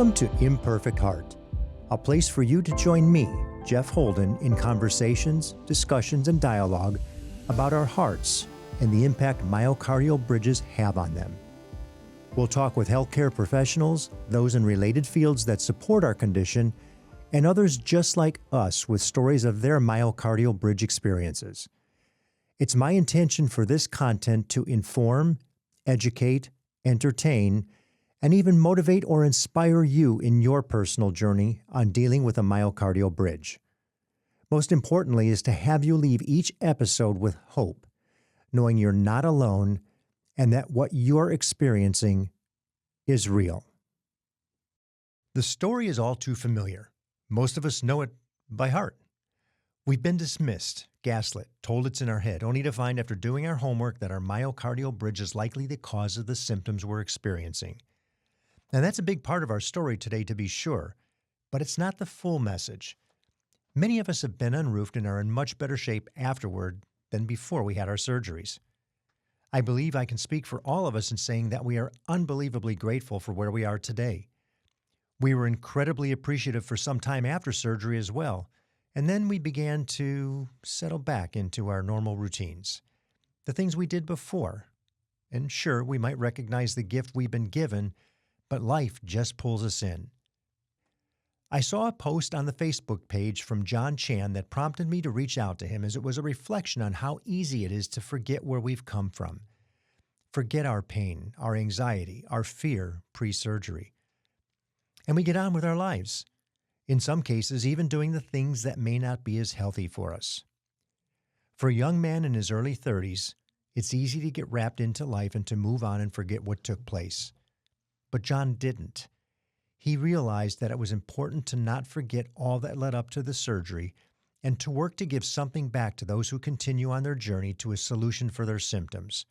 Welcome to Imperfect Heart, a place for you to join me, Jeff Holden, in conversations, discussions, and dialogue about our hearts and the impact myocardial bridges have on them. We'll talk with healthcare professionals, those in related fields that support our condition, and others just like us with stories of their myocardial bridge experiences. It's my intention for this content to inform, educate, entertain, and even motivate or inspire you in your personal journey on dealing with a myocardial bridge. Most importantly is to have you leave each episode with hope, knowing you're not alone and that what you're experiencing is real. The story is all too familiar. Most of us know it by heart. We've been dismissed, gaslit, told it's in our head, only to find after doing our homework that our myocardial bridge is likely the cause of the symptoms we're experiencing. Now, that's a big part of our story today, to be sure, but it's not the full message. Many of us have been unroofed and are in much better shape afterward than before we had our surgeries. I believe I can speak for all of us in saying that we are unbelievably grateful for where we are today. We were incredibly appreciative for some time after surgery as well, and then we began to settle back into our normal routines, the things we did before. And sure, we might recognize the gift we've been given, but life just pulls us in. I saw a post on the Facebook page from John Chan that prompted me to reach out to him, as it was a reflection on how easy it is to forget where we've come from. Forget our pain, our anxiety, our fear pre-surgery. And we get on with our lives. In some cases, even doing the things that may not be as healthy for us. For a young man in his early 30s, it's easy to get wrapped into life and to move on and forget what took place. But John didn't. He realized that it was important to not forget all that led up to the surgery and to work to give something back to those who continue on their journey to a solution for their symptoms.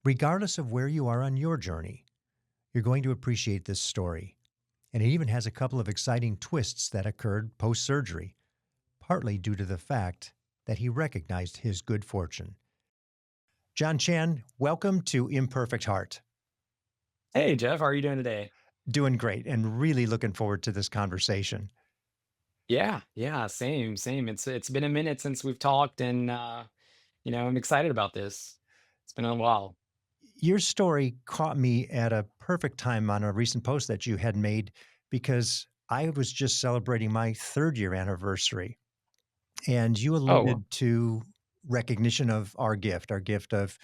Regardless of where you are on your journey, you're going to appreciate this story. And it even has a couple of exciting twists that occurred post-surgery, partly due to the fact that he recognized his good fortune. John Chan, welcome to Imperfect Heart. Hey, Jeff, how are you doing today? Doing great and really looking forward to this conversation. Yeah, same. It's been a minute since we've talked, and I'm excited about this. It's been a while. Your story caught me at a perfect time on a recent post that you had made, because I was just celebrating my 3rd-year anniversary, and you Oh, alluded to recognition of our gift of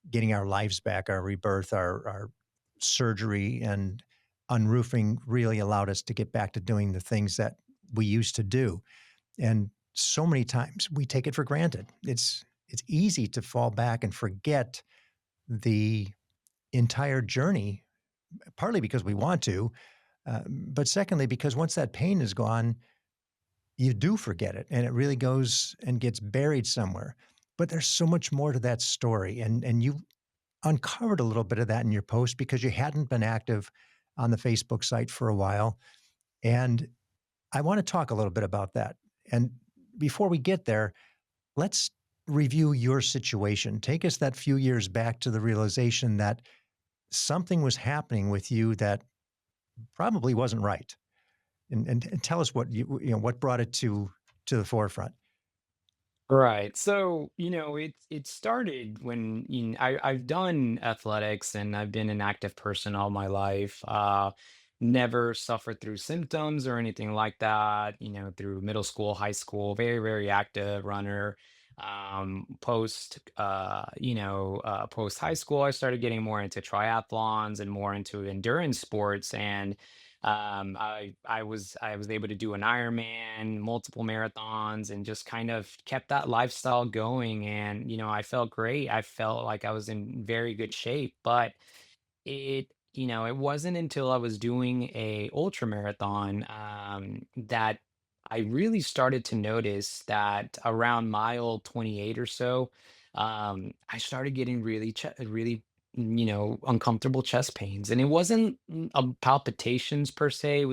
getting our lives back, our rebirth, our surgery, and unroofing really allowed us to get back to doing the things that we used to do. And so many times we take it for granted. It's easy to fall back and forget the entire journey, partly because we want to, but secondly, because once that pain is gone, you do forget it and it really goes and gets buried somewhere. But there's so much more to that story. And you uncovered a little bit of that in your post because you hadn't been active on the Facebook site for a while. And I want to talk a little bit about that. And before we get there, let's review your situation. Take us that few years back to the realization that something was happening with you that probably wasn't right. And tell us what what brought it to the forefront. right. So, it started when I've done athletics and I've been an active person all my life. Never suffered through symptoms or anything like that, through middle school, high school, very, very active runner. Post high school, I started getting more into triathlons and more into endurance sports. And I was able to do an Ironman, multiple marathons, and just kind of kept that lifestyle going. And I felt great. I felt like I was in very good shape. But it wasn't until I was doing a ultra marathon that I really started to notice that around mile 28 or so, I started getting really uncomfortable chest pains. And it wasn't palpitations per se. It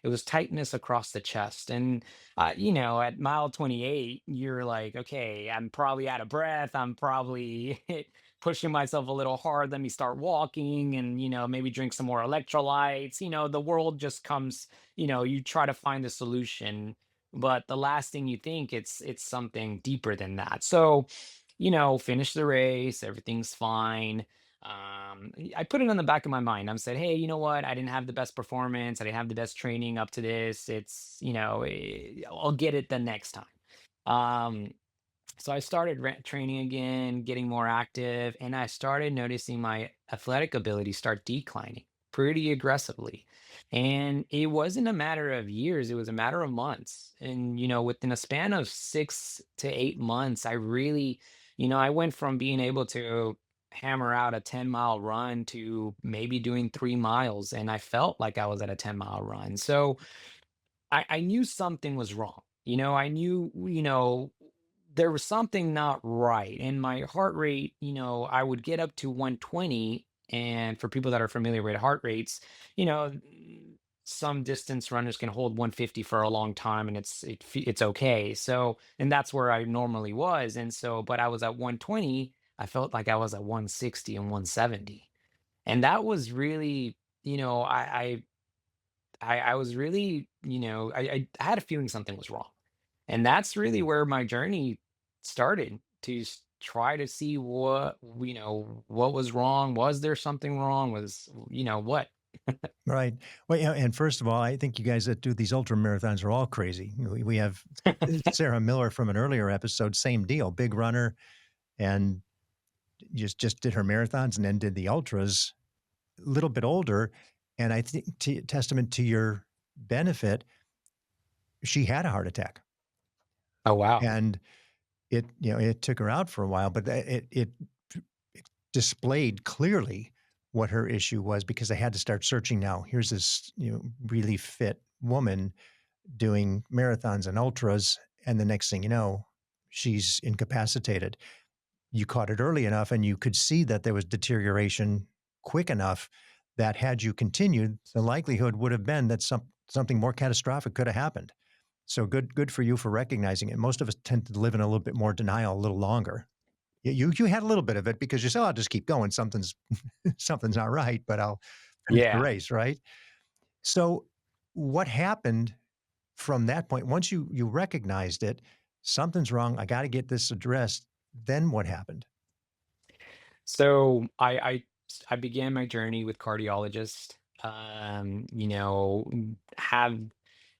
was tightness across the chest. And, at mile 28, you're like, okay, I'm probably out of breath. I'm probably pushing myself a little hard. Let me start walking and, maybe drink some more electrolytes. The world just comes, you try to find a solution, but the last thing you think, it's something deeper than that. So, finish the race, everything's fine. I put it on the back of my mind. I'm said, hey, you know what? I didn't have the best performance. I didn't have the best training up to this. It's, I'll get it the next time. Um, so I started training again, getting more active, and I started noticing my athletic ability start declining pretty aggressively. And it wasn't a matter of years, it was a matter of months. And, within a span of 6 to 8 months, I really, I went from being able to hammer out a 10-mile run to maybe doing 3 miles. And I felt like I was at a 10-mile run. So, I knew something was wrong. I knew, there was something not right. And my heart rate, I would get up to 120. And for people that are familiar with heart rates, you know, some distance runners can hold 150 for a long time and it's okay. So, and that's where I normally was. And so, but I was at 120, I felt like I was at 160 and 170. And that was really, I was really, I had a feeling something was wrong. And that's really where my journey started to try to see what was wrong. Was there something wrong? What? Right. Well, yeah, and first of all, I think you guys that do these ultra marathons are all crazy. We have Sarah Miller from an earlier episode, same deal, big runner, and just did her marathons and then did the ultras. A little bit older, and I think testament to your benefit, she had a heart attack, Oh, wow. and it took her out for a while, but it displayed clearly what her issue was because I had to start searching now. Here's this, really fit woman doing marathons and ultras. And the next thing you know, she's incapacitated. You caught it early enough and you could see that there was deterioration quick enough that had you continued, the likelihood would have been that something more catastrophic could have happened. So good for you for recognizing it. Most of us tend to live in a little bit more denial a little longer. You had a little bit of it because you said, "Oh, I'll just keep going. Something's something's not right, but I'll finish the Yeah. race," right? So what happened from that point? Once you recognized it, something's wrong. I got to get this addressed. Then what happened? So I began my journey with cardiologist.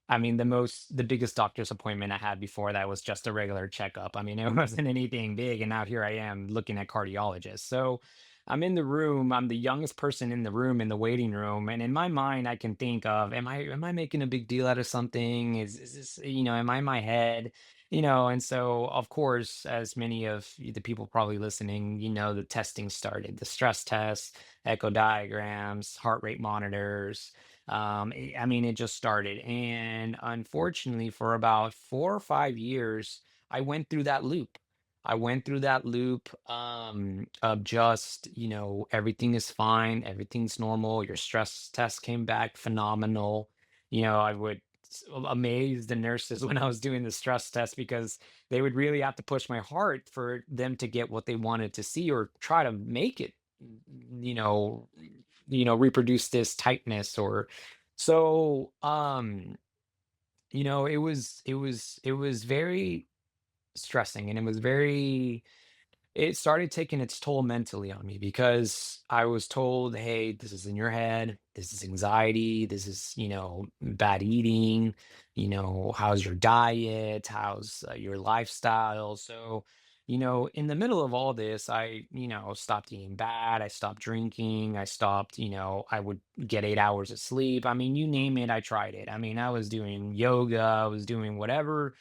Have the biggest doctor's appointment I had before that was just a regular checkup. I mean, it wasn't anything big. And now here I am looking at cardiologists. So I'm in the room. I'm the youngest person in the room in the waiting room. And in my mind, I can think of, am I making a big deal out of something? Is this, am I in my head? And so of course, as many of the people probably listening, the testing started, the stress test, echo diagrams, heart rate monitors. It just started. And unfortunately, for about 4 or 5 years, I went through that loop. I went through that loop of just, everything is fine, everything's normal. Your stress test came back phenomenal. I would amaze the nurses when I was doing the stress test because they would really have to push my heart for them to get what they wanted to see or try to make it, you know, reproduce this tightness or so it was very stressing and it started taking its toll mentally on me because I was told, hey, this is in your head. This is anxiety. This is, bad eating. How's your diet? How's your lifestyle? So, in the middle of all this, I, stopped eating bad. I stopped drinking. I stopped, I would get 8 hours of sleep. I mean, you name it, I tried it. I mean, I was doing yoga. I was doing whatever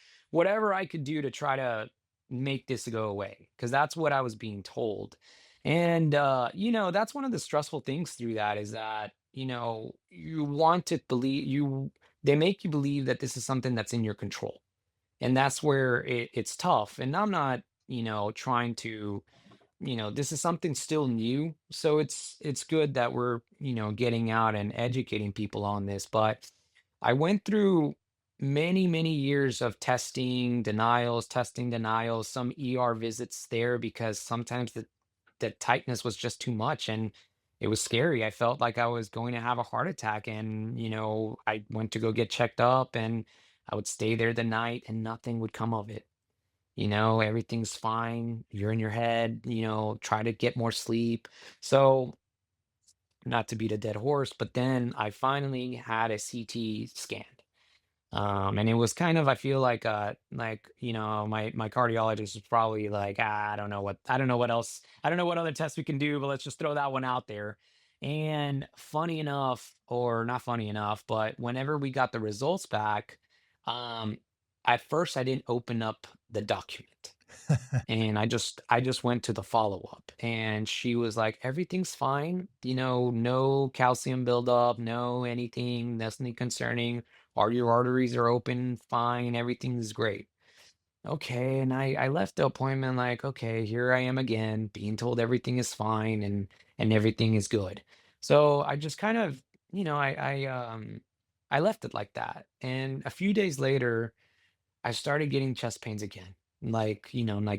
I could do to try to make this go away because that's what I was being told. And that's one of the stressful things through that is that, you want to believe they make you believe that this is something that's in your control. And that's where it's tough. And I'm not, trying to, this is something still new. So it's good that we're, getting out and educating people on this. But I went through many, many years of testing denials, some ER visits there because sometimes the tightness was just too much, and it was scary. I felt like I was going to have a heart attack, and I went to go get checked up, and I would stay there the night, and nothing would come of it. Everything's fine. You're in your head. Try to get more sleep. So, not to beat a dead horse, but then I finally had a CT scan. And it was kind of, I feel like, my cardiologist was probably like, I don't know what else, I don't know what other tests we can do, but let's just throw that one out there. And funny enough, or not funny enough, but whenever we got the results back, um, at first I didn't open up the document. And I just went to the follow-up, and she was like, "Everything's fine, no calcium buildup, no anything, nothing concerning. All your arteries are open, fine, everything's great." Okay, and I left the appointment like, okay, here I am again, being told everything is fine and everything is good. So I just kind of, I left it like that. And a few days later, I started getting chest pains again, like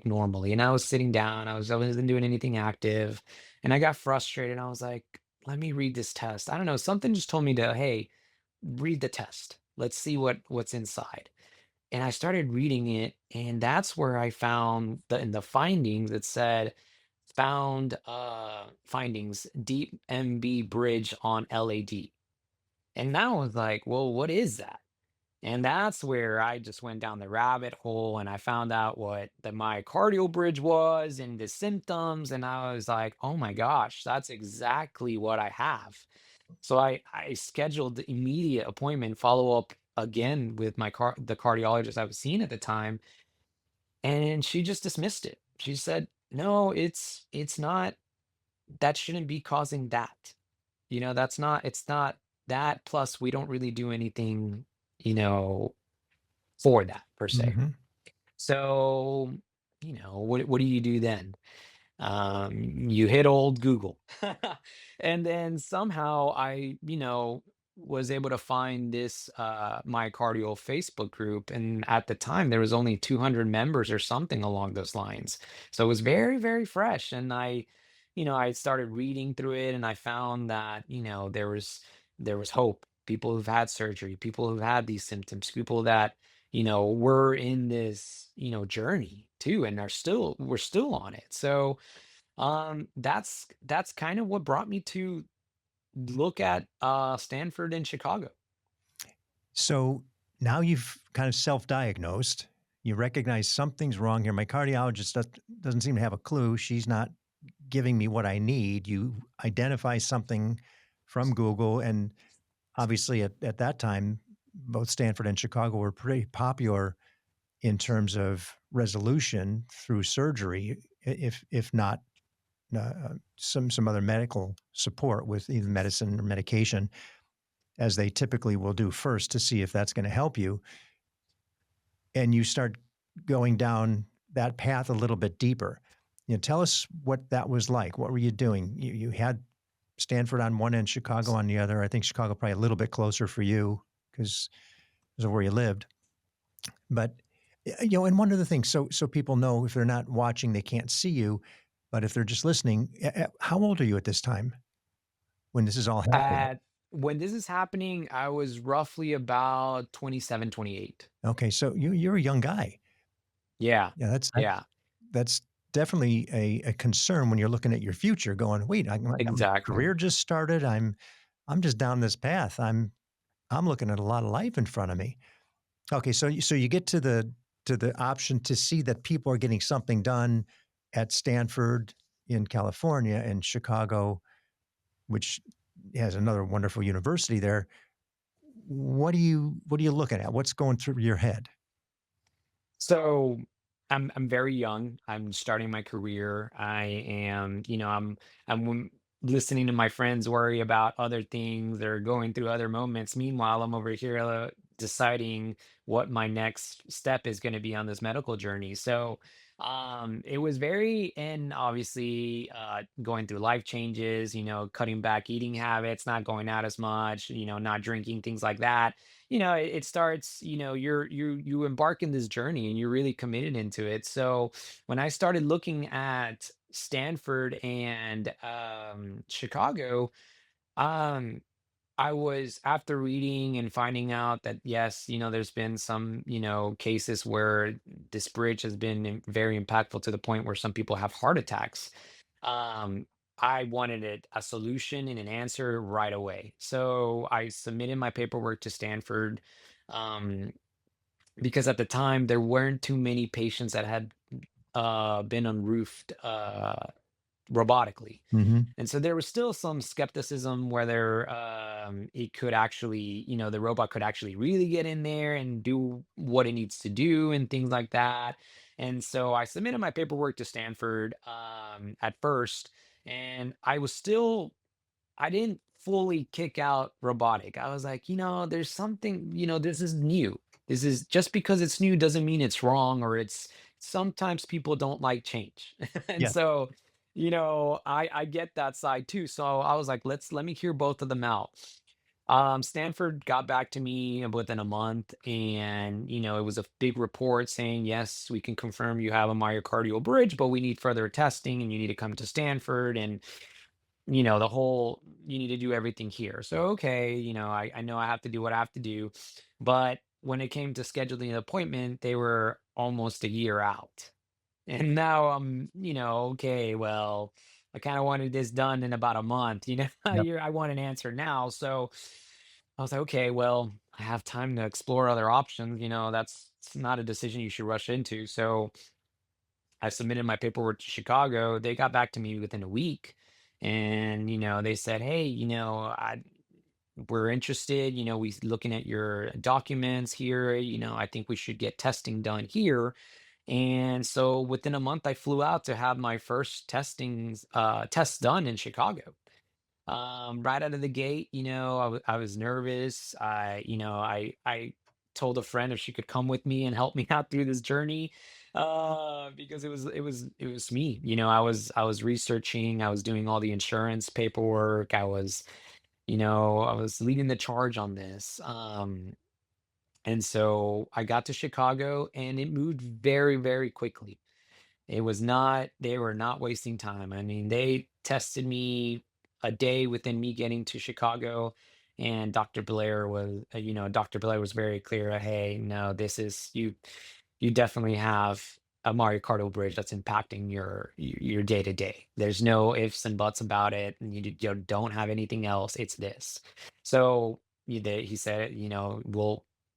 normally. And I was sitting down, I wasn't doing anything active, and I got frustrated. I was like, let me read this test. I don't know, something just told me to, hey, read the test. Let's see what's inside. And I started reading it, and that's where I found in the findings it said found findings deep MB bridge on LAD. And now I was like, well, what is that? And that's where I just went down the rabbit hole, and I found out what the myocardial bridge was and the symptoms. And I was like, oh my gosh, that's exactly what I have. So I scheduled the immediate appointment, follow up again with the cardiologist I was seeing at the time. And she just dismissed it. She said, no, it's not, that shouldn't be causing that. It's not that. Plus, we don't really do anything, you know, for that per se. Hmm. So, what do you do then? You hit old Google. And then somehow I, was able to find this myocardial Facebook group. And at the time, there was only 200 members or something along those lines. So it was very, very fresh. And I started reading through it, and I found that, there was hope. People who've had surgery, people who've had these symptoms, people that, were in this, journey too, and we're still on it. So that's kind of what brought me to look at Stanford and Chicago. So now you've kind of self-diagnosed. You recognize something's wrong here. My cardiologist doesn't seem to have a clue. She's not giving me what I need. You identify something from Google, and obviously at that time, both Stanford and Chicago were pretty popular in terms of resolution through surgery, if not some other medical support with either medicine or medication, as they typically will do first to see if that's going to help you. And you start going down that path a little bit deeper. Tell us what that was like. What were you doing? You had Stanford on one end, Chicago on the other. I think Chicago probably a little bit closer for you because of where you lived. But and one of the things, so people know if they're not watching, they can't see you. But if they're just listening, how old are you at this time when this is all happening? At When this is happening, I was roughly about 27, 28. Okay, so you're a young guy. Yeah. Yeah, Yeah, that's definitely a concern when you're looking at your future. Going, wait, my exactly. career just started. I'm just down this path. I'm looking at a lot of life in front of me. Okay, so you get to the option to see that people are getting something done at Stanford in California and Chicago, which has another wonderful university there. What are you looking at? What's going through your head? So I'm very young. I'm starting my career. I'm listening to my friends worry about other things or going through other moments. Meanwhile, I'm over here deciding what my next step is going to be on this medical journey. So it was very, and obviously going through life changes, cutting back eating habits, not going out as much, not drinking, things like that. It starts, you embark in this journey and you're really committed into it. So when I started looking at Stanford and Chicago, um, I was after reading and finding out that yes, there's been some, cases where this bridge has been very impactful to the point where some people have heart attacks. Um, I wanted a solution and an answer right away. So I submitted my paperwork to Stanford, um, because at the time there weren't too many patients that had been unroofed robotically. Hmm. And so there was still some skepticism whether it could actually, the robot could actually really get in there and do what it needs to do and things like that. And so I submitted my paperwork to Stanford at first, and I didn't fully kick out robotic. I was like, there's something, this is new. This is just because it's new doesn't mean it's wrong, or it's sometimes people don't like change. And Yeah. so, I get that side too. So I was like, let me hear both of them out. Stanford got back to me within a month, and it was a big report saying, yes, we can confirm you have a myocardial bridge, but we need further testing, and you need to come to Stanford. And the whole you need to do everything here. So okay, I know I have to do what I have to do. But when it came to scheduling an appointment, they were almost a year out. And now I'm, okay, well, I kind of wanted this done in about a month, Yep. I want an answer now. So I was like, okay, well, I have time to explore other options. That's it's not a decision you should rush into. So I submitted my paperwork to Chicago. They got back to me within a week, and they said, "Hey, we're interested. We looking at your documents here. I think we should get testing done here." And so within a month, I flew out to have my first tests done in Chicago. Right out of the gate, I was nervous. I told a friend if she could come with me and help me out through this journey, because it was me. I was researching, I was doing all the insurance paperwork, I was leading the charge on this. And so I got to Chicago, and it moved very, very quickly. They were not wasting time. I mean, they tested me a day within me getting to Chicago, and Dr. Blair was very clear. Hey, no, you definitely have a myocardial bridge that's impacting your day to day. There's no ifs and buts about it, and you don't have anything else. It's this. So he said,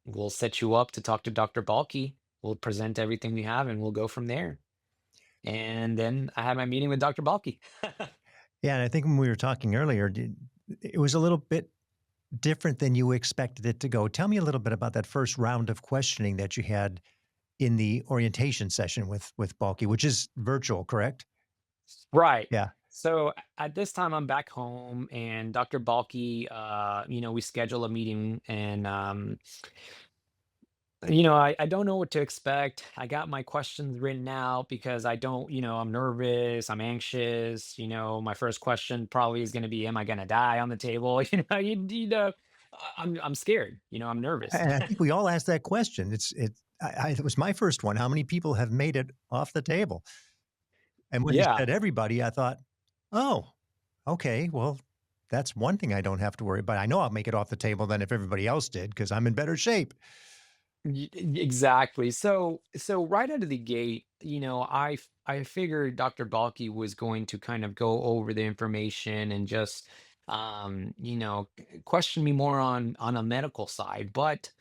we'll set you up to talk to Dr. Balky. We'll present everything we have, and we'll go from there. And then I had my meeting with Dr. Balky. Yeah. And I think when we were talking earlier, it was a little bit different than you expected it to go. Tell me a little bit about that first round of questioning that you had in the orientation session with Balky, which is virtual, correct? Right. Yeah. So at this time, I'm back home, and Dr. Balky, we schedule a meeting, and I don't know what to expect. I got my questions written out because I don't, I'm nervous, I'm anxious. My first question probably is going to be, am I going to die on the table? I'm scared. I'm nervous. And I think we all asked that question. It was my first one. How many people have made it off the table? And when you Yeah. said everybody, I thought, oh, okay, well, that's one thing I don't have to worry about. I know I'll make it off the table then if everybody else did because I'm in better shape. Exactly. So right out of the gate, I figured Dr. Balky was going to kind of go over the information and just question me more on a medical side. But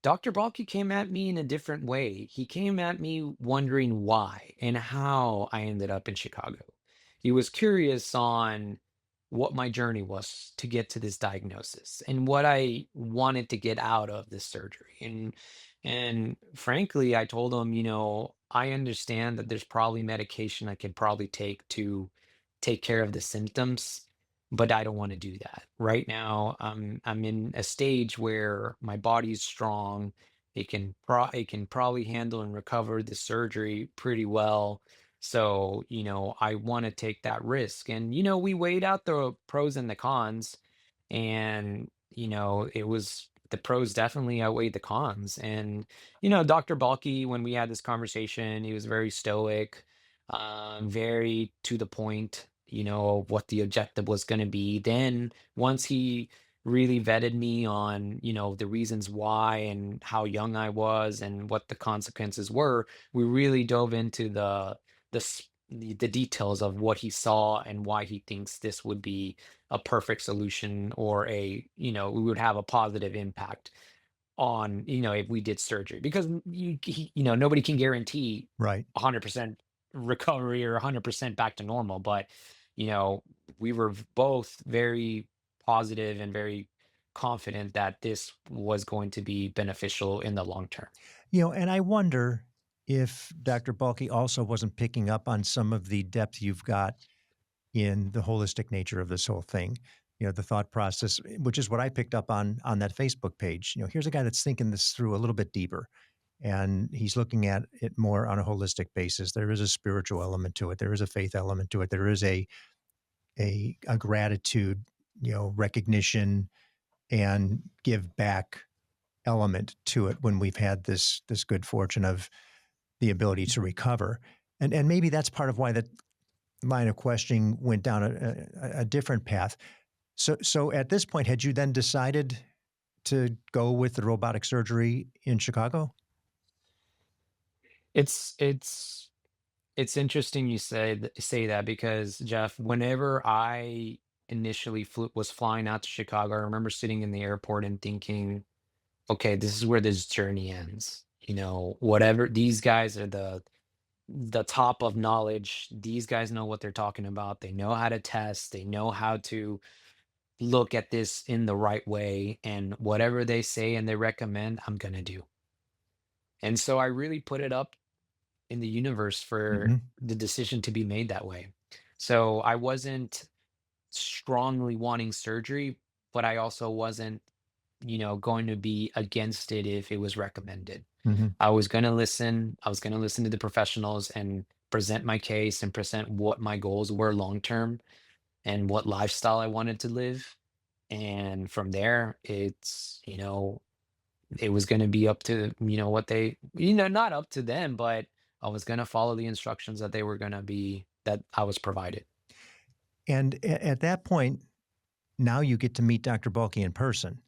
Dr. Balky came at me in a different way. He came at me wondering why and how I ended up in Chicago. He was curious on what my journey was to get to this diagnosis and what I wanted to get out of this surgery. And frankly, I told him, I understand that there's probably medication I could probably take to take care of the symptoms, but I don't want to do that. Right now, I'm in a stage where my body's strong. It can probably handle and recover the surgery pretty well. So, I want to take that risk. And, we weighed out the pros and the cons, and, it was the pros definitely outweighed the cons. And, Dr. Balky, when we had this conversation, he was very stoic. very to the point, of what the objective was going to be. Then once he really vetted me on, the reasons why and how young I was and what the consequences were, we really dove into the details of what he saw and why he thinks this would be a perfect solution, or we would have a positive impact on, if we did surgery, because nobody can guarantee Right. 100% recovery or 100% back to normal. But, you know, we were both very positive and very confident that this was going to be beneficial in the long term. And I wonder if Dr. Balky also wasn't picking up on some of the depth you've got in the holistic nature of this whole thing. The thought process, which is what I picked up on that Facebook page. Here's a guy that's thinking this through a little bit deeper, and he's looking at it more on a holistic basis. There is a spiritual element to it. There is a faith element to it. There is a gratitude, recognition and give back element to it when we've had this good fortune of the ability to recover. And maybe that's part of why that line of questioning went down a different path. So at this point, had you then decided to go with the robotic surgery in Chicago? It's it's it's interesting you say that, because Jeff, whenever I initially was flying out to Chicago, I remember sitting in the airport and thinking, okay, this is where this journey ends. Whatever, these guys are the top of knowledge. These guys know what they're talking about. They know how to test. They know how to look at this in the right way. And whatever they say and they recommend, I'm gonna do. And so I really put it up in the universe for Mhm, the decision to be made that way. So I wasn't strongly wanting surgery, but I also wasn't, going to be against it if it was recommended. mhm. I was going to listen. I was going to listen to the professionals and present my case and present what my goals were long term and what lifestyle I wanted to live. And from there, it was going to be up to, what they, not up to them, but I was going to follow the instructions that I was provided. And at that point, now you get to meet Dr. Balky in person.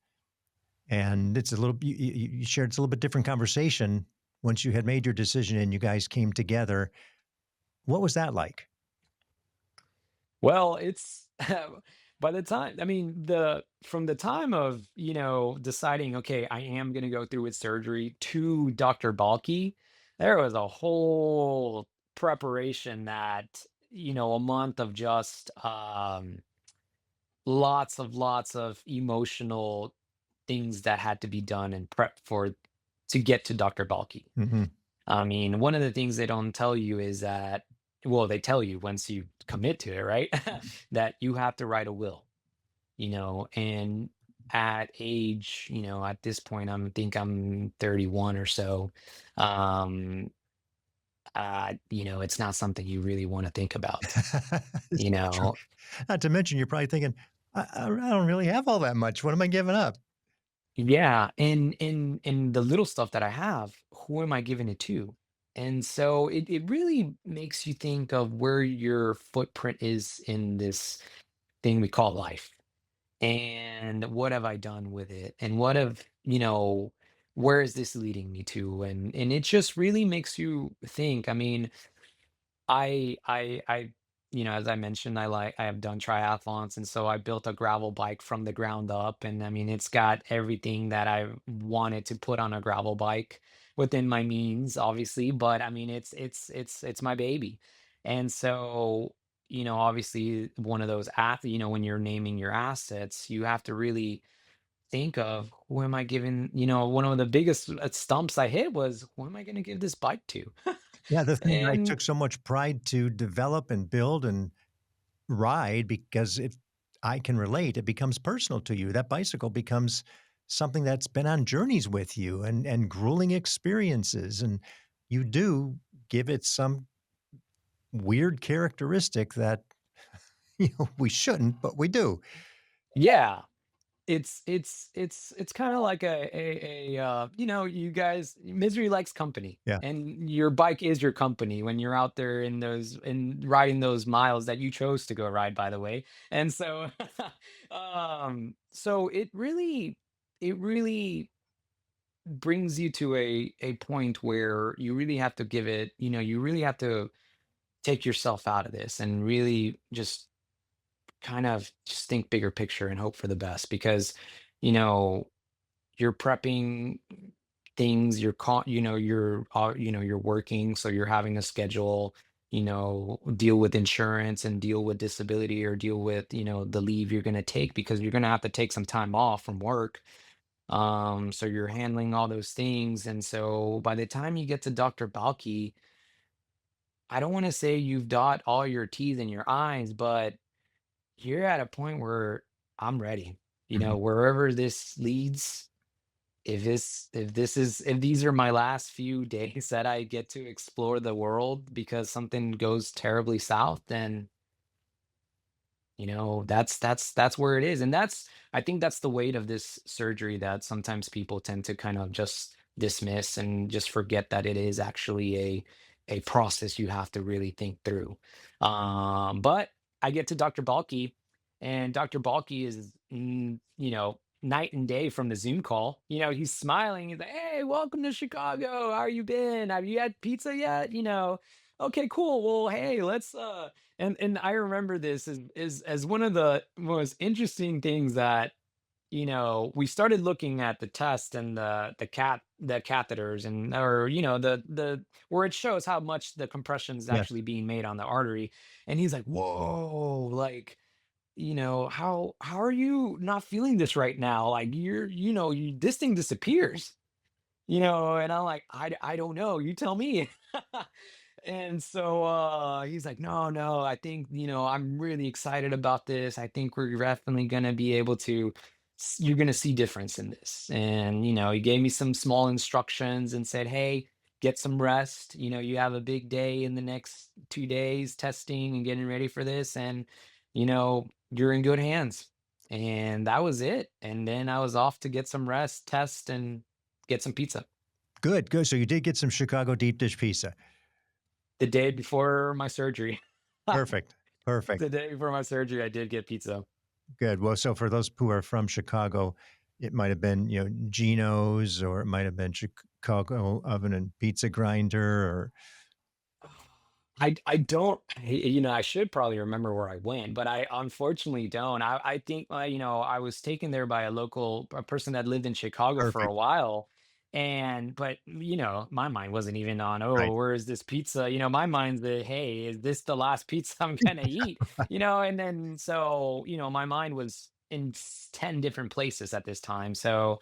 And it's a little, you shared it's a little bit different conversation once you had made your decision and you guys came together. What was that like? Well, it's by the time, I mean, from the time of, deciding, okay, I am going to go through with surgery, to Dr. Balky, there was a whole preparation that, a month of just lots of emotional things that had to be done and prep for to get to Dr. Balky. Mhm, I mean, one of the things they don't tell you is that, well, they tell you once you commit to it, right? That you have to write a will, and at this point, I'm 31 or so. Um, it's not something you really want to think about, It's you true. know. Not to mention, you're probably thinking, I don't really have all that much. What am I giving up?" Yeah, and the little stuff that I have, who am I giving it to? And so it really makes you think of where your footprint is in this thing we call life. And what have I done with it? And where is this leading me to? And it just really makes you think. I mean, as I mentioned, I have done triathlons, and so I built a gravel bike from the ground up, and I mean, it's got everything that I wanted to put on a gravel bike within my means, obviously, but I mean, it's my baby. And so, obviously, one of those when you're naming your assets, you have to really think of, who am I giving, one of the biggest stumps I hit was, who am I going to give this bike to? Yeah, the thing that I And took so much pride to develop and build and ride because I can relate, it becomes personal to you. That bicycle becomes something that's been on journeys with you and grueling experiences, and you do give it some weird characteristic that, we shouldn't, but we do. yeah. It's kind of like you know, you guys, misery likes company, Yeah. and your bike is your company when you're out there in those in riding those miles that you chose to go ride, by the way. And so so it really brings you to a point where you really have to give it, you know, you really have to take yourself out of this and really just kind of just think bigger picture and hope for the best, because you know you're prepping things, you know, you know, you're working, so you're having a schedule, you know, deal with insurance and deal with disability, or deal with, you know, the leave you're going to take because you're going to have to take some time off from work. So you're handling all those things, and so by the time you get to Dr. Balky, I don't want to say you've dot all your T's in your I's, but you're at a point where I'm ready. You Mhm. know, wherever this leads, if these are my last few days that I get to explore the world because something goes terribly south, then you know, that's where it is, and that's, I think that's the weight of this surgery that sometimes people tend to kind of just dismiss and just forget that it is actually a process you have to really think through. But I get to Dr. Balky, and Dr. Balky is, you know, night and day from the Zoom call. You know, he's smiling. He's like, "Hey, welcome to Chicago. How you been? Have you had pizza yet? You know, okay, cool. Well, hey, let's and I remember this as one of the most interesting things that, you know, we started looking at the test and the catheters, and or you know the where it shows how much the compression is Yes. actually being made on the artery. And he's like, "Whoa, like, you know, how are you not feeling this right now? Like, you're, you know, you, this thing disappears." You know, and I'm like, I don't know, you tell me." And so he's like, "No, no, I think, you know, I'm really excited about this. I think we're definitely gonna be able to, you're gonna see difference in this." And, you know, he gave me some small instructions and said, "Hey, get some rest. You know, you have a big day in the next 2 days testing and getting ready for this, and you know, you're in good hands." And that was it. And then I was off to get some rest, test, and get some pizza. Good, good. So you did get some Chicago deep dish pizza. The day before my surgery. Perfect. Perfect. The day before my surgery, I did get pizza. Good. Well, so for those who are from Chicago, it might have been, you know, Geno's, or it might have been Chicago oven and pizza grinder, or I don't, you know, I should probably remember where I went, but I unfortunately don't. I think, you know, I was taken there by a person that lived in Chicago for a perfect. while. And but you know, my mind wasn't even on, oh, Right. where is this pizza? You know, my mind's the, hey, is this the last pizza I'm gonna eat? You know, and then so, you know, my mind was in 10 different places at this time. So,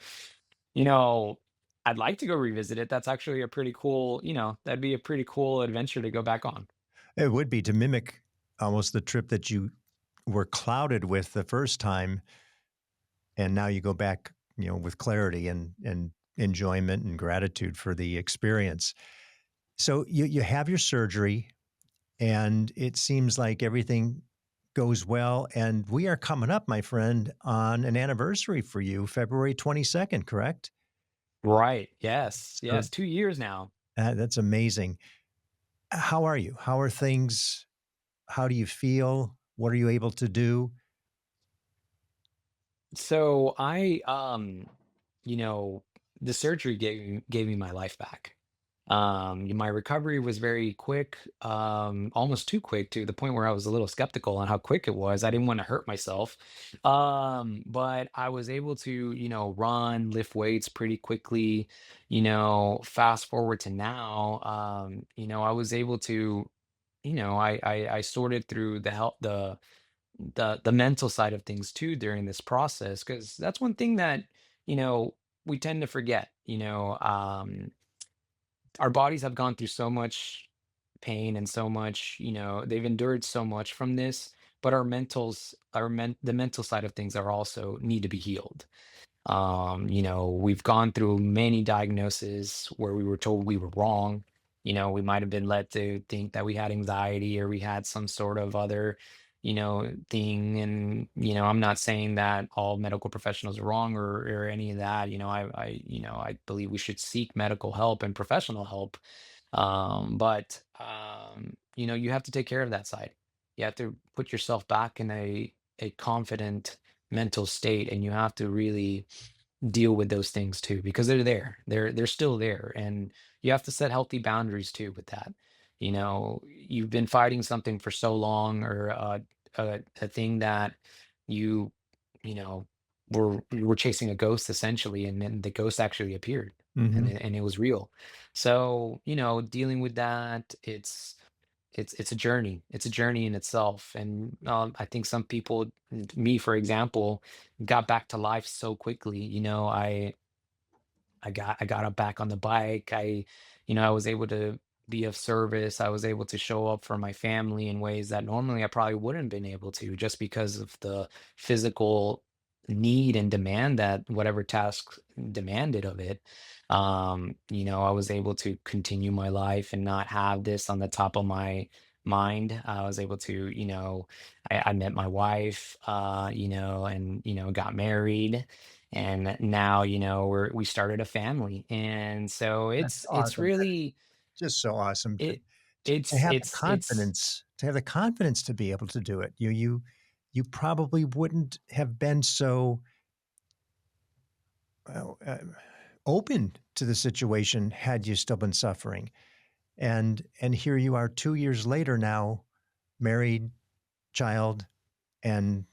you know, I'd like to go revisit it. That's actually a pretty cool, you know, that'd be a pretty cool adventure to go back on. It would be to mimic almost the trip that you were clouded with the first time, and now you go back, you know, with clarity and enjoyment and gratitude for the experience. So you have your surgery, and it seems like everything goes well. And we are coming up, my friend, on an anniversary for you, February 22nd, correct? Right. Yes. So Yes. 2 years now. that's amazing. How are you? How are things? How do you feel? What are you able to do? So you know, the surgery gave me my life back. My recovery was very quick, almost too quick, to the point where I was a little skeptical on how quick it was. I didn't want to hurt myself. But I was able to, you know, run, lift weights pretty quickly. You know, fast forward to now, you know, I was able to, you know, I sorted through the health, the mental side of things too during this process, because that's one thing that, you know, we tend to forget. You know, our bodies have gone through so much pain and so much, you know, they've endured so much from this, but the mental side of things are also need to be healed. You know, we've gone through many diagnoses where we were told we were wrong. You know, we might have been led to think that we had anxiety or we had some sort of other, thing. And, I'm not saying that all medical professionals are wrong or any of that. I believe we should seek medical help and professional help. But you have to take care of that side. You have to put yourself back in a confident mental state, and you have to really deal with those things too, because they're there. They're still there, and you have to set healthy boundaries too with that. You've been fighting something for so long, or a thing that you you know were chasing a ghost essentially, and then the ghost actually appeared, and Hmm. it was real. So, dealing with that, it's a journey. It's a journey in itself. And I think some people, me for example, got back to life so quickly. I got up back on the bike. I was able to be of service. I was able to show up for my family in ways that normally I probably wouldn't have been able to, just because of the physical need and demand that whatever task demanded of it. I was able to continue my life and not have this on the top of my mind. I was able to, I met my wife, and, got married, and now, we started a family. And so That's it's awesome. That really just so awesome it to it's have the it's it's confidence to be able to do it. You probably wouldn't have been so, well, open to the situation had you still been suffering. And here you are 2 years later now, married, child, and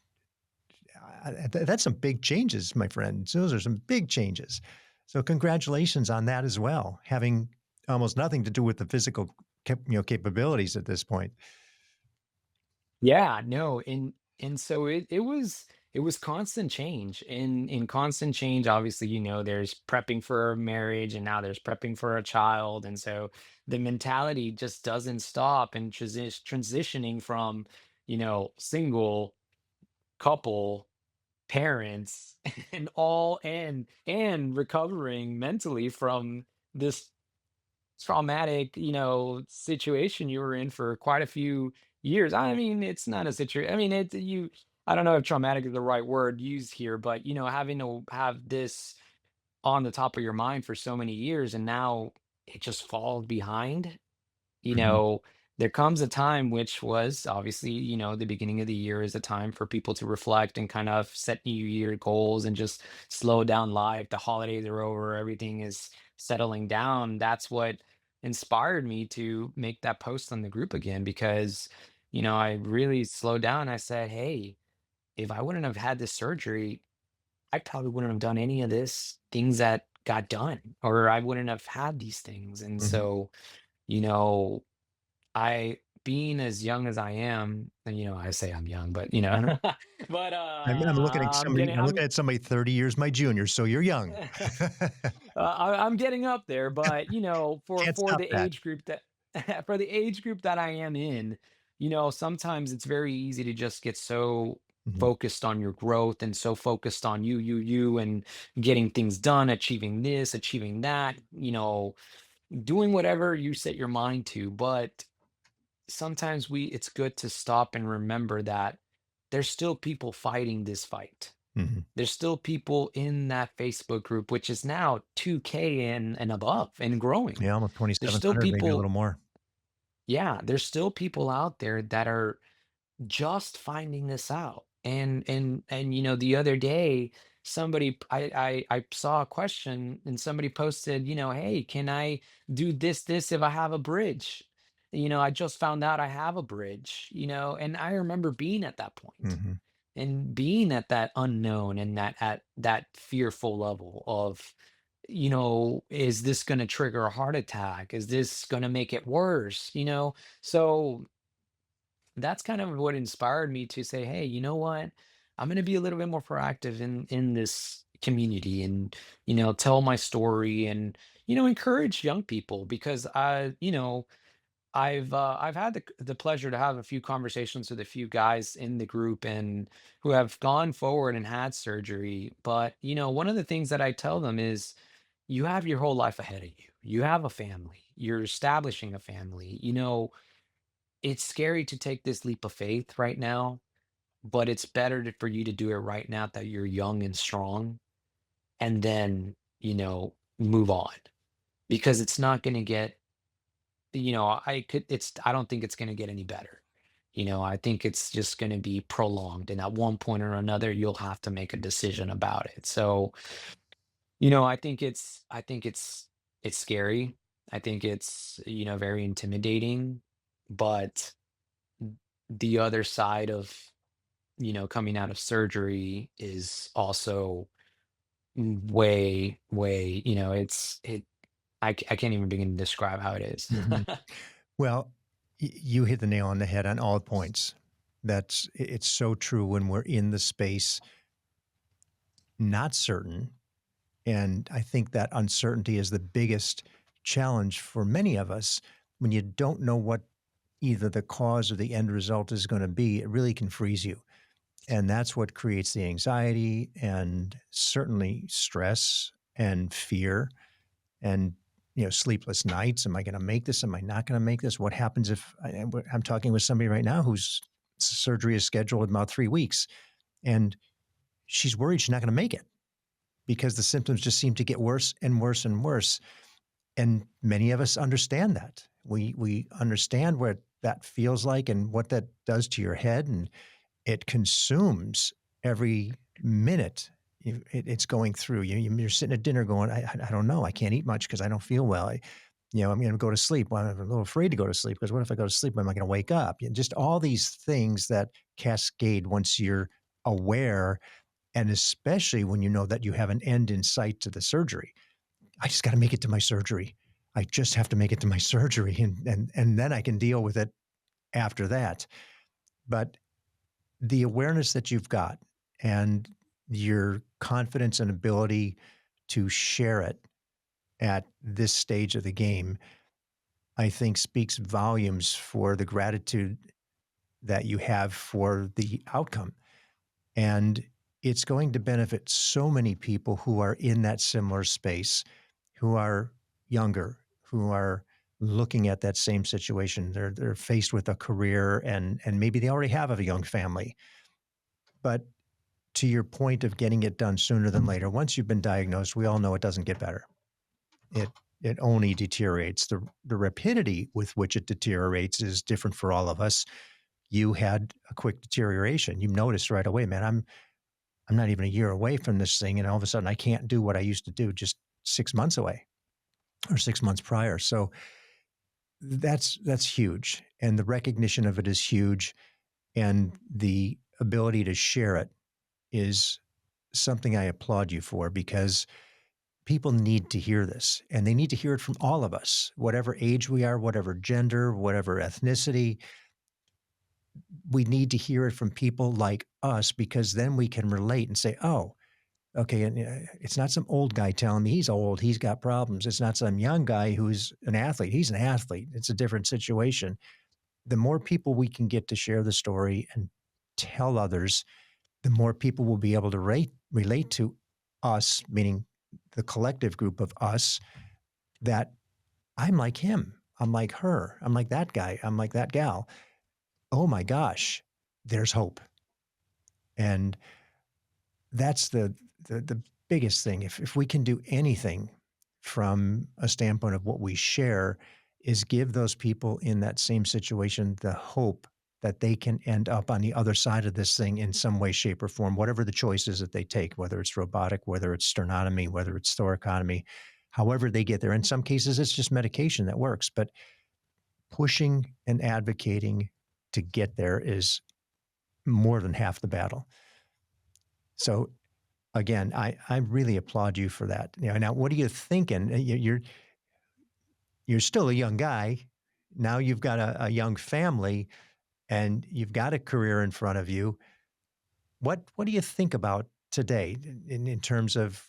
that's some big changes, my friend. So those are some big changes. So congratulations on that as well, having almost nothing to do with the physical capabilities at this point. Yeah, no. And so it was constant change. And in constant change, obviously, there's prepping for a marriage, and now there's prepping for a child. And so the mentality just doesn't stop, and transitioning from, single, couple, parents, and recovering mentally from this traumatic, situation you were in for quite a few years. I mean, it's not a situation. I mean, I don't know if traumatic is the right word used here, but, having to have this on the top of your mind for so many years, and now it just falls behind. you Mhm, know, there comes a time, which was obviously, the beginning of the year is a time for people to reflect and kind of set New Year goals and just slow down life. The holidays are over, everything is settling down. That's what inspired me to make that post on the group again, because, I really slowed down. I said, hey, if I wouldn't have had this surgery, I probably wouldn't have done any of this things that got done, or I wouldn't have had these things. And mhm. so, you know, I being as young as I am, and, I say I'm young, but, but, I'm getting I'm looking at somebody 30 years my junior, so you're young. I'm getting up there. But, for Can't for stop the that. age group that for the age group that I am in, sometimes it's very easy to just get so Mhm, focused on your growth, and so focused on you, and getting things done, achieving this, achieving that, doing whatever you set your mind to. But sometimes it's good to stop and remember that there's still people fighting this fight. mhm. There's still people in that Facebook group, which is now 2K and above and growing. Yeah, almost There's still 2,700, maybe a little people, more. yeah, there's still people out there that are just finding this out. And the other day, I saw a question, and somebody posted, hey, can I do this if I have a bridge? I just found out I have a bridge. And I remember being at that point, Mhm, and being at that unknown, and at that fearful level of, is this going to trigger a heart attack? Is this going to make it worse? So that's kind of what inspired me to say, hey, you know what, I'm going to be a little bit more proactive in this community, and, tell my story, and, encourage young people, because I've had the pleasure to have a few conversations with a few guys in the group, and who have gone forward and had surgery. But, one of the things that I tell them is, you have your whole life ahead of you. You have a family, you're establishing a family. it's scary to take this leap of faith right now, but it's better for you to do it right now that you're young and strong, and then, move on, because it's not going to get, I don't think it's going to get any better. I think it's just going to be prolonged. And at one point or another, you'll have to make a decision about it. So, I think it's scary. I think it's, very intimidating, but the other side of, coming out of surgery is also way, way, I can't even begin to describe how it is. Mhm. Well, you hit the nail on the head on all points. It's so true when we're in the space, not certain. And I think that uncertainty is the biggest challenge for many of us. When you don't know what either the cause or the end result is going to be, it really can freeze you. And that's what creates the anxiety and certainly stress and fear and sleepless nights. Am I going to make this? Am I not going to make this? What happens if I'm talking with somebody right now whose surgery is scheduled in about 3 weeks, and she's worried she's not going to make it because the symptoms just seem to get worse and worse and worse. And many of us understand that. We understand what that feels like and what that does to your head, and it consumes every minute it's going through. You're sitting at dinner going, I don't know. I can't eat much because I don't feel well. I'm going to go to sleep. Well, I'm a little afraid to go to sleep because what if I go to sleep? Am I going to wake up? Just all these things that cascade once you're aware, and especially when you know that you have an end in sight to the surgery. I just got to make it to my surgery. I just have to make it to my surgery, and then I can deal with it after that. But the awareness that you've got and your confidence and ability to share it at this stage of the game, I think speaks volumes for the gratitude that you have for the outcome. And it's going to benefit so many people who are in that similar space, who are younger, who are looking at that same situation. They're faced with a career, and maybe they already have a young family. But to your point of getting it done sooner than later, once you've been diagnosed, we all know it doesn't get better. It it only deteriorates. The rapidity with which it deteriorates is different for all of us. You had a quick deterioration. You noticed right away, man, I'm not even a year away from this thing, and all of a sudden I can't do what I used to do just 6 months away or 6 months prior. So that's huge, and the recognition of it is huge, and the ability to share it is something I applaud you for, because people need to hear this, and they need to hear it from all of us, whatever age we are, whatever gender, whatever ethnicity. We need to hear it from people like us, because then we can relate and say, oh, okay, and it's not some old guy telling me he's old, he's got problems. It's not some young guy who's an athlete. He's an athlete. It's a different situation. The more people we can get to share the story and tell others, the more people will be able to relate to us, meaning the collective group of us, that I'm like him, I'm like her, I'm like that guy, I'm like that gal. Oh my gosh, there's hope. And that's the biggest thing. If we can do anything from a standpoint of what we share, is give those people in that same situation the hope that they can end up on the other side of this thing in some way, shape, or form, whatever the choices that they take, whether it's robotic, whether it's sternotomy, whether it's thoracotomy, however they get there. In some cases, it's just medication that works, but pushing and advocating to get there is more than half the battle. So again, I really applaud you for that. Now what are you thinking? You're still a young guy. Now you've got a young family, and you've got a career in front of you. What do you think about today in terms of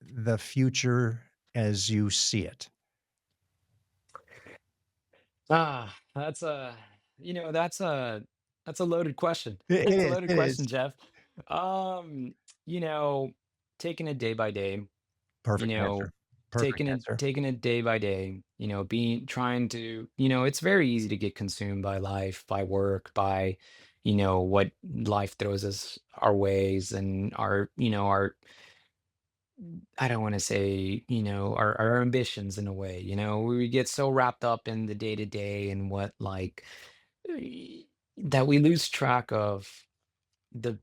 the future as you see it? That's that's a loaded question. It That's a is. loaded It is. question, Jeff. Um, you know, taking it day by day, you Perfect know, answer. perfect answer. taking it day by day, being trying to, it's very easy to get consumed by life, by work, by, what life throws us our ways and our I don't want to say, our ambitions in a way, we get so wrapped up in the day to day and what like that we lose track of the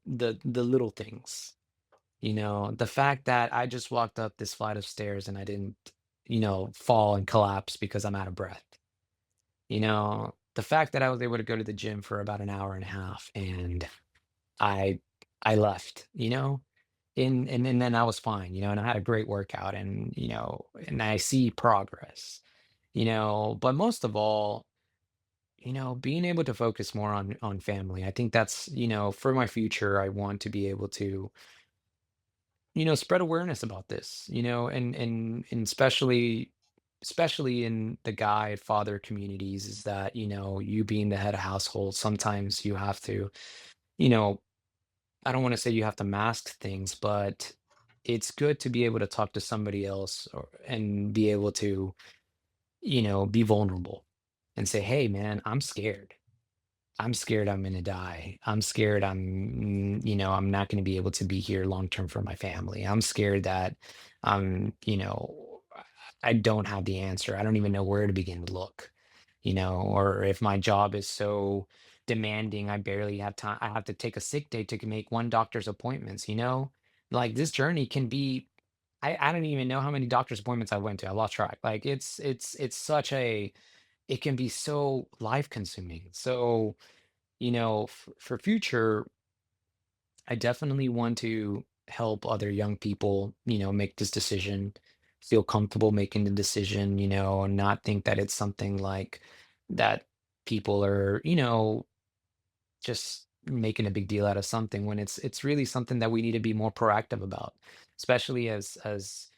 little things. The fact that I just walked up this flight of stairs and I didn't, fall and collapse because I'm out of breath. The fact that I was able to go to the gym for about an hour and a half and I I left, and then I was fine, and I had a great workout and and I see progress, but most of all, being able to focus more on family. I think that's, for my future, I want to be able to spread awareness about this, and especially in the guy father communities is that, you being the head of household, sometimes you have to, you know, I don't want to say you have to mask things, but it's good to be able to talk to somebody else and be able to, be vulnerable and say, "Hey man, I'm scared. I'm scared I'm gonna die. I'm scared I'm not gonna be able to be here long term for my family. I'm scared that I don't have the answer. I don't even know where to begin to look, or if my job is so demanding, I barely have time. I have to take a sick day to make one doctor's appointments, Like this journey can be I don't even know how many doctor's appointments I went to. I lost track. Like it's such a it can be so life consuming. So for future, I definitely want to help other young people, make this decision, feel comfortable making the decision, and not think that it's something like that people are, just making a big deal out of something when it's really something that we need to be more proactive about, especially as it's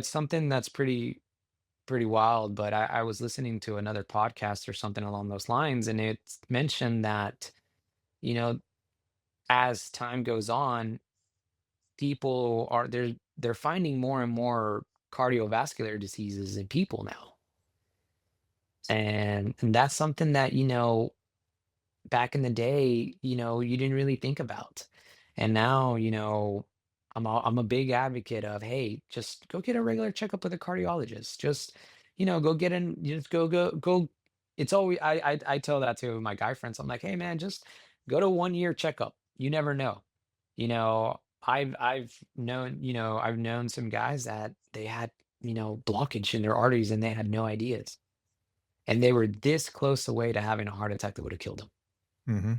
something that's pretty wild. But I was listening to another podcast or something along those lines, and it mentioned that, you know, as time goes on, people are they're finding more and more cardiovascular diseases in people now. And that's something that, back in the day, you didn't really think about. And now, I'm a big advocate of, hey, just go get a regular checkup with a cardiologist. Just, go get in, just go. It's always I tell that to my guy friends. I'm like, hey man, just go to 1 year checkup. You never know. I've known some guys that they had, blockage in their arteries and they had no ideas. And they were this close away to having a heart attack that would have killed them. Hmm.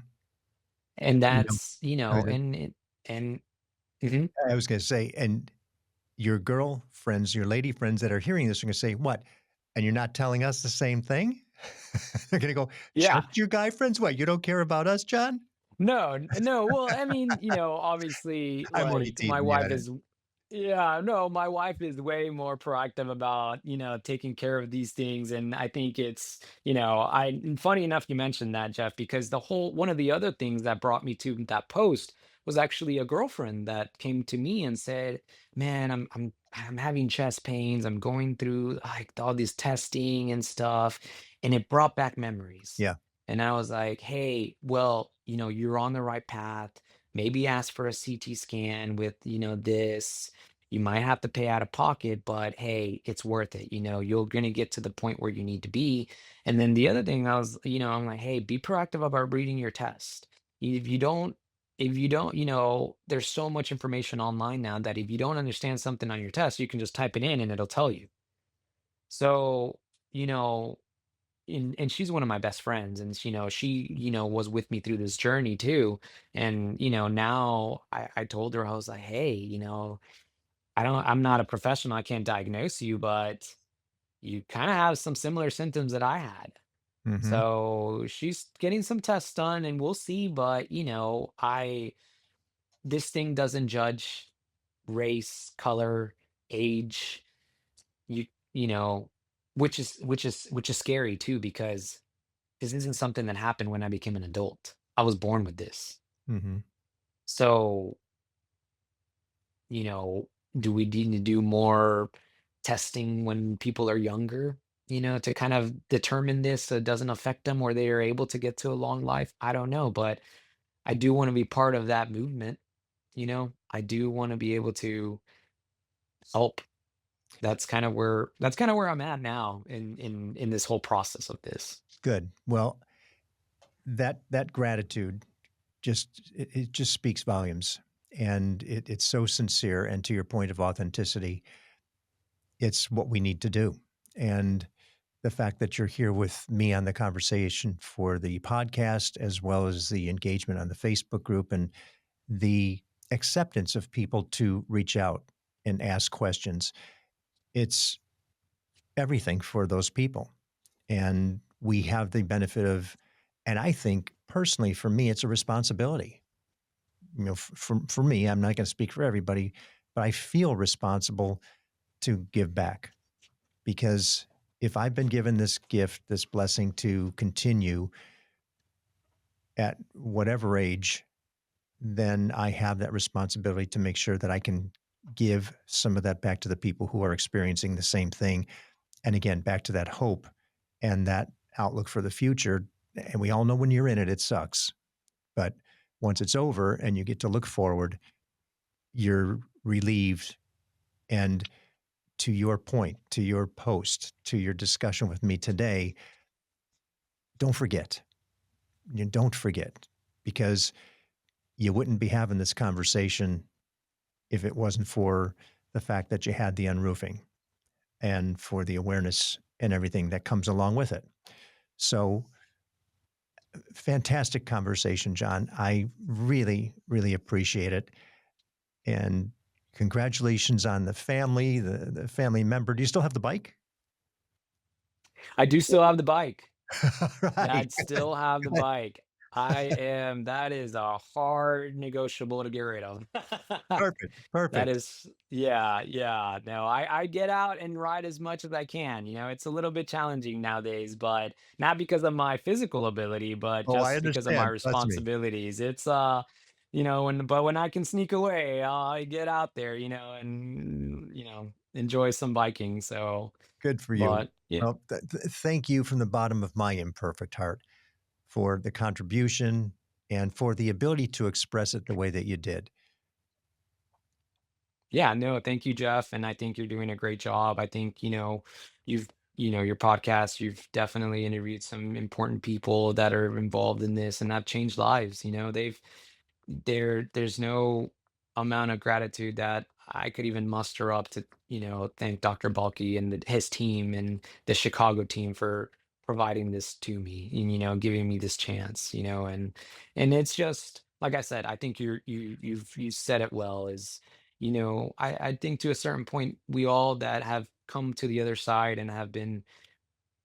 And You know, that's, I was, and mhm. I was going to say, and your girlfriends, your lady friends that are hearing this are going to say, "What? And you're not telling us the same thing?" They're going to go, Yeah. "Just your guy friends? What? You don't care about us, John?" No, well, I mean, obviously, I'm only like, my teasing you. wife is yeah, no, my wife is way more proactive about, taking care of these things, and I think it's, I and funny enough you mentioned that, Jeff, because the whole one of the other things that brought me to that post was actually a girlfriend that came to me and said, "Man, I'm having chest pains. I'm going through, like, all this testing and stuff," and it brought back memories. Yeah. And I was like, "Hey, well, you're on the right path. Maybe ask for a CT scan with, this. You might have to pay out of pocket, but hey, it's worth it. You're going to get to the point where you need to be." And then the other thing I was, I'm like, "Hey, be proactive about reading your test. If you don't, if you don't, there's so much information online now that if you don't understand something on your test, you can just type it in and it'll tell you." So, you know, and she's one of my best friends, and she was with me through this journey too. And now I told her, I was like, hey, I'm not a professional, I can't diagnose you, but you kind of have some similar symptoms that I had. Mhm. So she's getting some tests done and we'll see. But I this thing doesn't judge race, color, age, you you know which is scary too, because this isn't something that happened when I became an adult. I was born with this. Mhm. So, do we need to do more, testing when people are younger, to kind of determine this so it doesn't affect them or they are able to get to a long life. I don't know, but I do want to be part of that movement. I do want to be able to help. That's kind of where I'm at now in this whole process of this. Good. Well, that gratitude it just speaks volumes, and it's so sincere. And to your point of authenticity, it's what we need to do. And the fact that you're here with me on the conversation for the podcast, as well as the engagement on the Facebook group, and the acceptance of people to reach out and ask questions, it's everything for those people. And we have the benefit of, and I think personally for me, it's a responsibility. For me, I'm not going to speak for everybody, but I feel responsible to give back, because if I've been given this gift, this blessing to continue at whatever age, then I have that responsibility to make sure that I can give some of that back to the people who are experiencing the same thing. And again, back to that hope and that outlook for the future. And we all know when you're in it, it sucks. But once it's over and you get to look forward, you're relieved. And to your point, to your post, to your discussion with me today, don't forget. Don't forget, because you wouldn't be having this conversation if it wasn't for the fact that you had the unroofing and for the awareness and everything that comes along with it. So, fantastic conversation, John. I really, really appreciate it. And congratulations on the family, the family member. Do you still have the bike? I do still have the bike. Right. That still have the bike. That is a hard negotiable to get rid of. Perfect. That Perfect. is, yeah, yeah. No, I get out and ride as much as I can. It's a little bit challenging nowadays, but not because of my physical ability, but Oh, I just because of my understand. Trust me. responsibilities. It's when I can sneak away, I get out there, and enjoy some biking. So, Good for you. but yeah. Well, thank you from the bottom of my imperfect heart for the contribution and for the ability to express it the way that you did. Yeah, no, thank you, Jeff. And I think you're doing a great job. I think, you've, your podcast, you've definitely interviewed some important people that are involved in this and have changed lives. There's no amount of gratitude that I could even muster up to, thank Dr. Balky and his team and the Chicago team for providing this to me and, giving me this chance, and it's just, like I said, I think you said it well is, I think to a certain point, we all that have come to the other side and have been,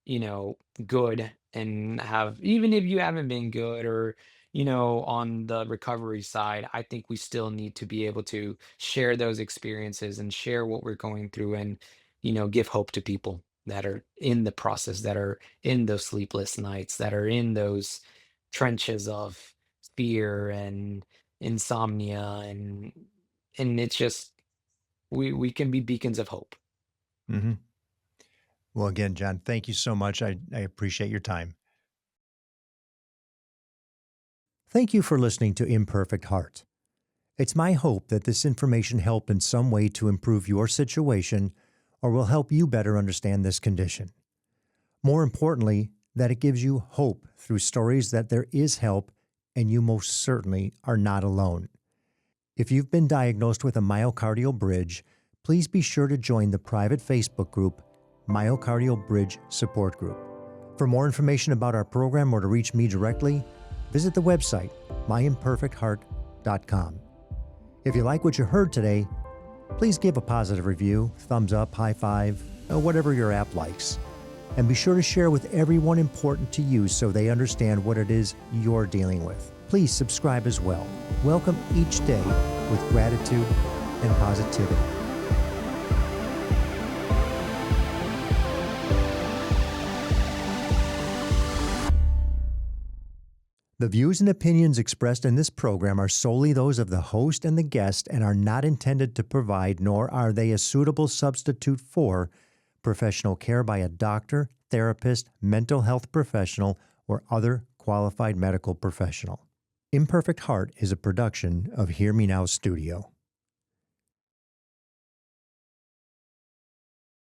you know, good and have, even if you haven't been good or, on the recovery side, I think we still need to be able to share those experiences and share what we're going through and, give hope to people that are in the process, that are in those sleepless nights, that are in those trenches of fear and insomnia and it's just we can be beacons of hope. Hmm. Well, again, John, thank you so much. I appreciate your time. Thank you for listening to Imperfect Heart. It's my hope that this information helped in some way to improve your situation or will help you better understand this condition. More importantly, that it gives you hope through stories that there is help and you most certainly are not alone. If you've been diagnosed with a myocardial bridge, please be sure to join the private Facebook group, Myocardial Bridge Support Group. For more information about our program or to reach me directly, visit the website, myimperfectheart.com. If you like what you heard today, please give a positive review, thumbs up, high five, or whatever your app likes. And be sure to share with everyone important to you so they understand what it is you're dealing with. Please subscribe as well. Welcome each day with gratitude and positivity. The views and opinions expressed in this program are solely those of the host and the guest and are not intended to provide, nor are they a suitable substitute for, professional care by a doctor, therapist, mental health professional, or other qualified medical professional. Imperfect Heart is a production of Hear Me Now Studio.